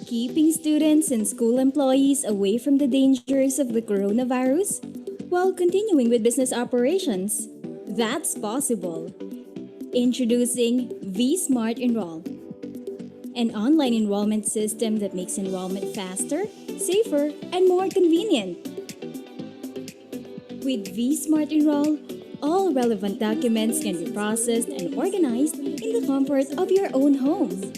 Keeping students and school employees away from the dangers of the coronavirus while continuing with business operations. That's possible. Introducing vSmart Enroll, an online enrollment system that makes enrollment faster, safer, and more convenient. With vSmart Enroll, all relevant documents can be processed and organized in the comfort of your own home.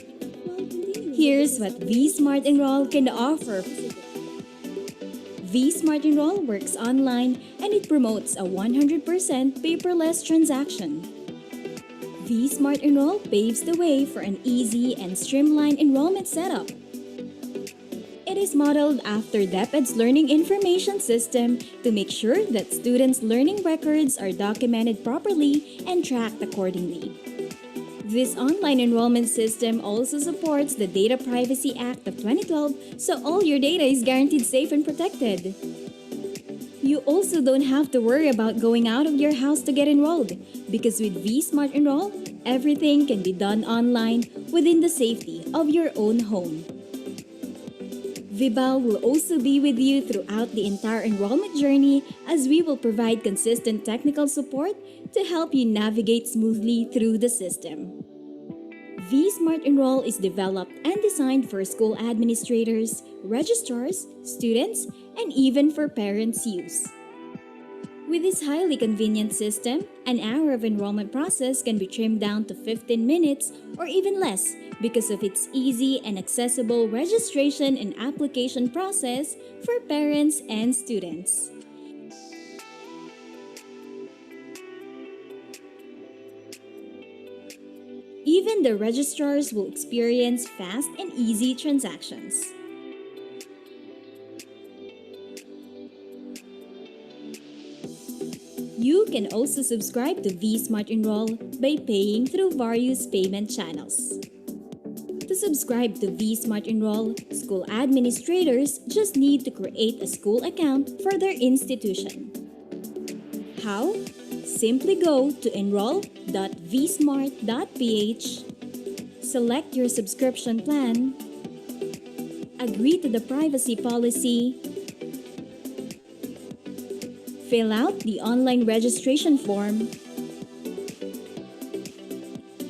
Here's what vSmart Enroll can offer. vSmart Enroll works online and it promotes a 100% paperless transaction. vSmart Enroll paves the way for an easy and streamlined enrollment setup. It is modeled after DepEd's learning information system to make sure that students' learning records are documented properly and tracked accordingly. This online enrollment system also supports the Data Privacy Act of 2012, so all your data is guaranteed safe and protected. You also don't have to worry about going out of your house to get enrolled, because with vSmart Enroll, everything can be done online within the safety of your own home. Vibal will also be with you throughout the entire enrollment journey, as we will provide consistent technical support to help you navigate smoothly through the system. vSmart Enroll is developed and designed for school administrators, registrars, students, and even for parents' use. With this highly convenient system, an hour of enrollment process can be trimmed down to 15 minutes or even less because of its easy and accessible registration and application process for parents and students. Even the registrars will experience fast and easy transactions. You can also subscribe to vSmart Enroll by paying through various payment channels. To subscribe to vSmart Enroll, school administrators just need to create a school account for their institution. How? Simply go to enroll.vsmart.ph, select your subscription plan, agree to the privacy policy, fill out the online registration form,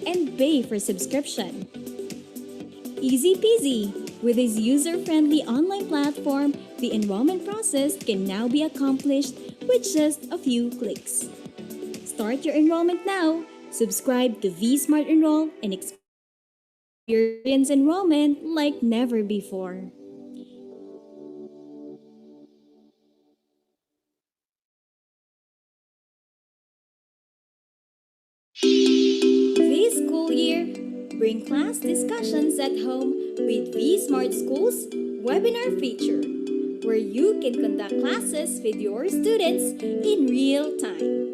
and pay for subscription. Easy peasy! With this user-friendly online platform, the enrollment process can now be accomplished with just a few clicks. Start your enrollment now. Subscribe to vSmart Enroll and experience enrollment like never before. This school year, bring class discussions at home with vSmart School's webinar feature, where you can conduct classes with your students in real time.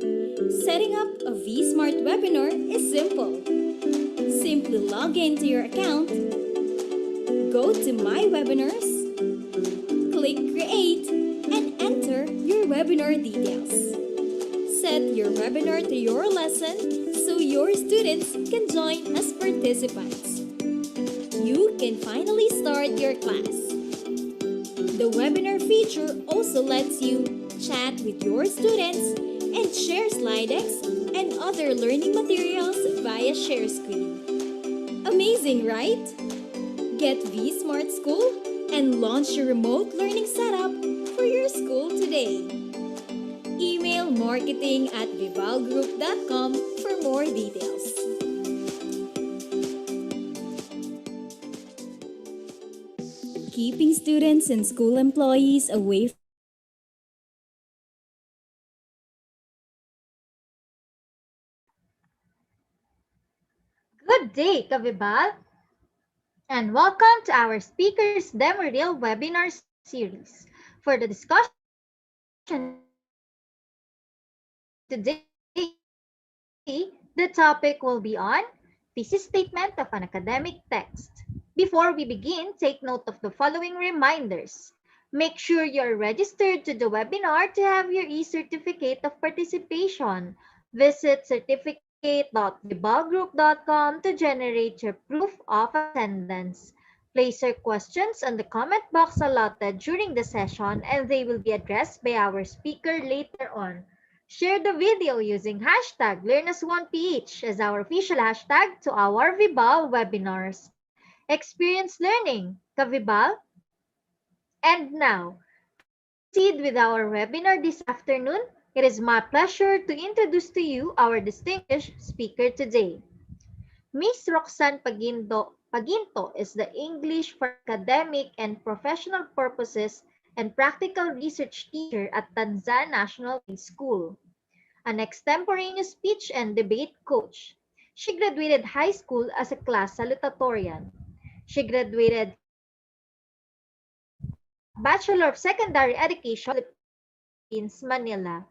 Setting up a vSmart webinar is simple. Simply log into your account, go to My Webinars, click Create, and enter your webinar details. Set your webinar to your lesson so your students can join as participants. You can finally start your class. The webinar feature also lets you chat with your students and share slide decks and other learning materials via share screen. Amazing, right? Get vSmart School and launch your remote learning setup for your school today. Email marketing@vivalgroup.com for more details. Keeping students and school employees away. Good day, Kavibal, and welcome to our Speakers Demo Reel webinar series. For the discussion today, the topic will be on thesis statement of an academic text. Before we begin, take note of the following reminders. Make sure you're registered to the webinar to have your e-certificate of participation. Visit certificate.vibalgroup.com to generate your proof of attendance. Place your questions on the comment box allotted during the session and they will be addressed by our speaker later on. Share the video using hashtag LearnAs1PH as our official hashtag to our Vibal webinars. Experience learning, ka-Vibal? And now, to proceed with our webinar this afternoon, it is my pleasure to introduce to you our distinguished speaker today. Miss Roxanne Paginto is the English for academic and professional purposes and practical research teacher at Tanzan National Grade School, an extemporaneous speech and debate coach. She graduated high school as a class salutatorian. She graduated Bachelor of Secondary Education Philippines, Manila,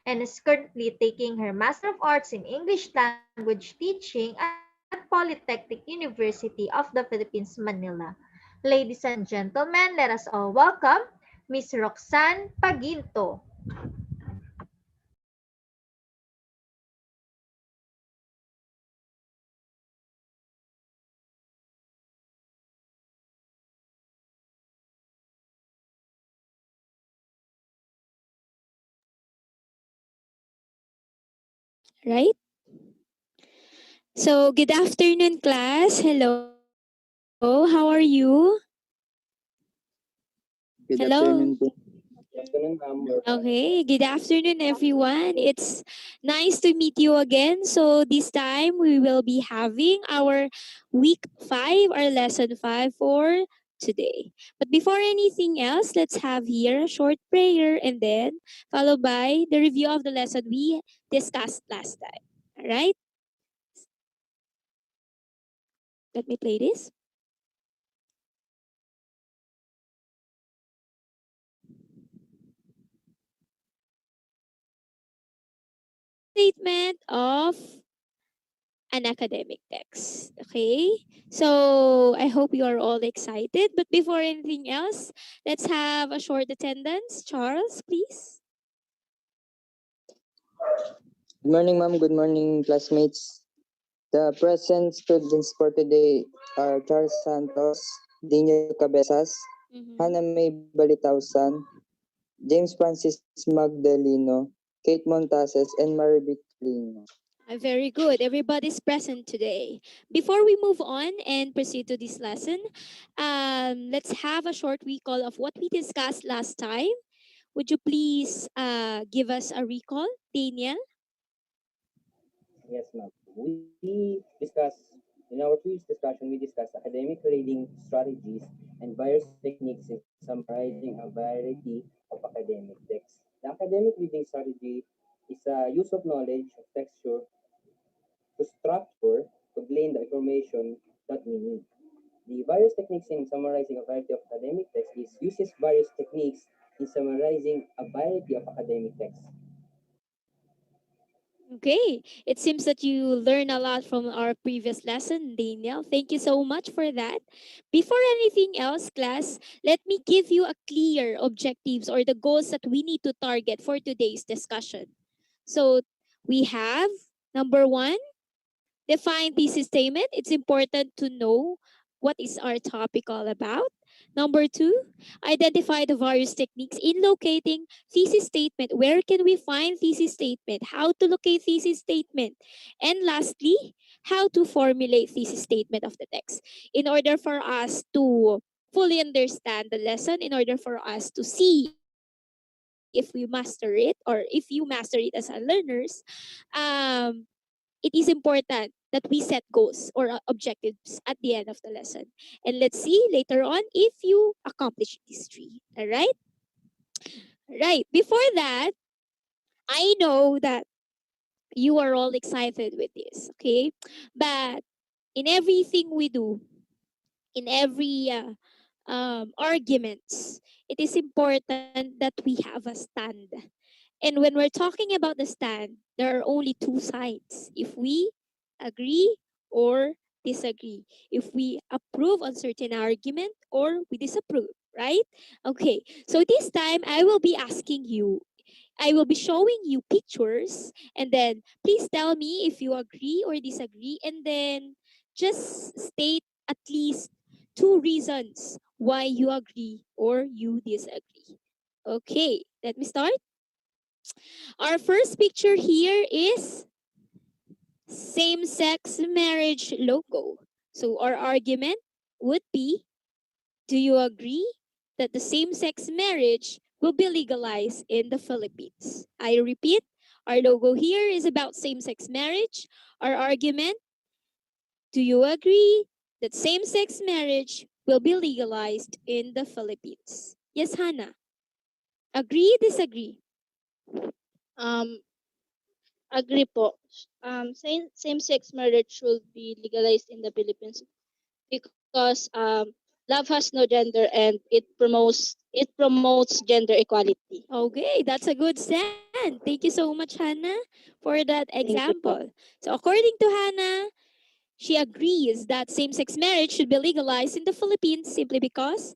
and is currently taking her Master of Arts in English Language Teaching at Polytechnic University of the Philippines, Manila. Ladies and gentlemen, let us all welcome Miss Roxanne Paginto. Right? So, good afternoon, class. Hello, how are you? Good Hello. afternoon po. Good afternoon, ma'am. We're fine. Okay, good afternoon, everyone. It's nice to meet you again. So, this time we will be having our week 5 or lesson 5 for today. But before anything else, let's have here a short prayer and then followed by the review of the lesson we discussed last time. All right, let me play this. Statement of an academic text. Okay? So I hope you are all excited. But before anything else, let's have a short attendance. Charles, please. Good morning, ma'am. Good morning, classmates. The present students for today are Charles Santos, Daniel Cabezas, Mm-hmm. Hannah May Balitausan, James Francis Magdaleno, Kate Montases, and Maribik Lino. Very good. Everybody's present today. Before we move on and proceed to this lesson, let's have a short recall of what we discussed last time. Would you please give us a recall, Daniel? Yes, ma'am. We discussed, in our previous discussion, we discussed academic reading strategies and various techniques in summarizing a variety of academic texts. The academic reading strategy is a use of knowledge, of texture, to structure, to glean the information that we need. The various techniques in summarizing a variety of academic texts is uses various techniques in summarizing a variety of academic texts. Okay, it seems that you learned a lot from our previous lesson, Daniel. Thank you so much for that. Before anything else, class, let me give you a clear objectives or the goals that we need to target for today's discussion. So we have number one, define thesis statement. It's important to know what is our topic all about. Number two, identify the various techniques in locating thesis statement. Where can we find thesis statement? How to locate thesis statement? And lastly, how to formulate thesis statement of the text. In order for us to fully understand the lesson, in order for us to see if we master it or if you master it as a learners, um, it is important that we set goals or objectives at the end of the lesson. And let's see later on if you accomplish these three. All right? Right. Before that, I know that you are all excited with this, okay? But in everything we do, in every arguments, it is important that we have a stand. And when we're talking about the stand, there are only two sides. If we agree or disagree, if we approve on certain argument or we disapprove, right? Okay, so this time I will be showing you pictures and then please tell me if you agree or disagree and then just state at least two reasons why you agree or you disagree. Okay, let me start. Our first picture here is same-sex marriage logo. So our argument would be, do you agree that the same-sex marriage will be legalized in the Philippines? I repeat, our logo here is about same-sex marriage. Our argument, do you agree that same-sex marriage will be legalized in the Philippines? Yes, Hannah. Agree, disagree? Um, agree po. Same-sex marriage should be legalized in the Philippines because love has no gender and it promotes gender equality. Okay, that's a good stand. Thank you so much, Hannah, for that Thank you po. example. So, according to Hannah, she agrees that same sex marriage should be legalized in the Philippines simply because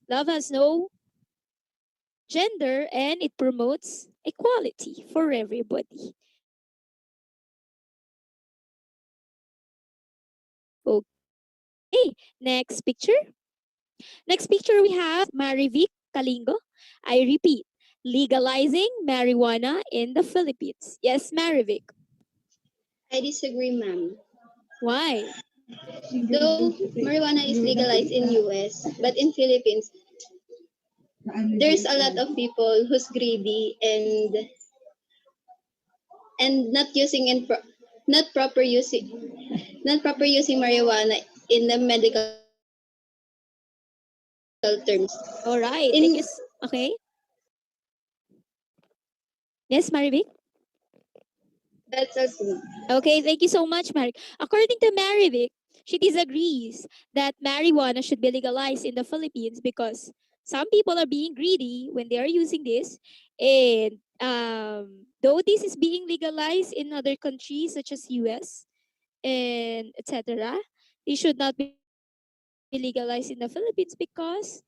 love has no gender and it promotes equality for everybody. Okay, next picture. Next picture we have Marivic Kalingo. I repeat, legalizing marijuana in the Philippines. Yes, Marivic. I disagree, ma'am. Why? Though marijuana is legalized in US, but in Philippines, there's a lot of people who's greedy and not proper using marijuana in the medical terms. All right. Thank In you. Okay. Yes, Marivic. that's also Okay, thank you so much, Mary. According to Marivic, she disagrees that marijuana should be legalized in the Philippines because some people are being greedy when they are using this. And though this is being legalized in other countries such as US and etc., it should not be legalized in the Philippines because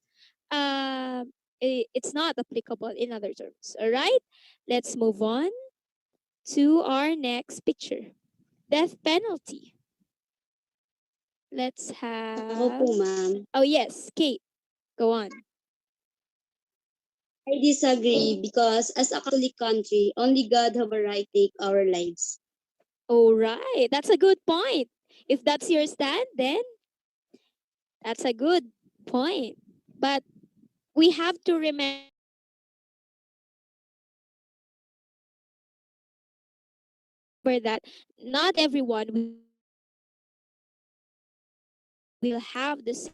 it's not applicable in other terms. All right, let's move on to our next picture. Death penalty. Let's ako po, have. ma'am. Oh, yes, Kate, go on. I disagree because as a Catholic country, only God have a right to take our lives. All right, that's a good point. If that's your stand, then that's a good point. But we have to remember that not everyone will have the same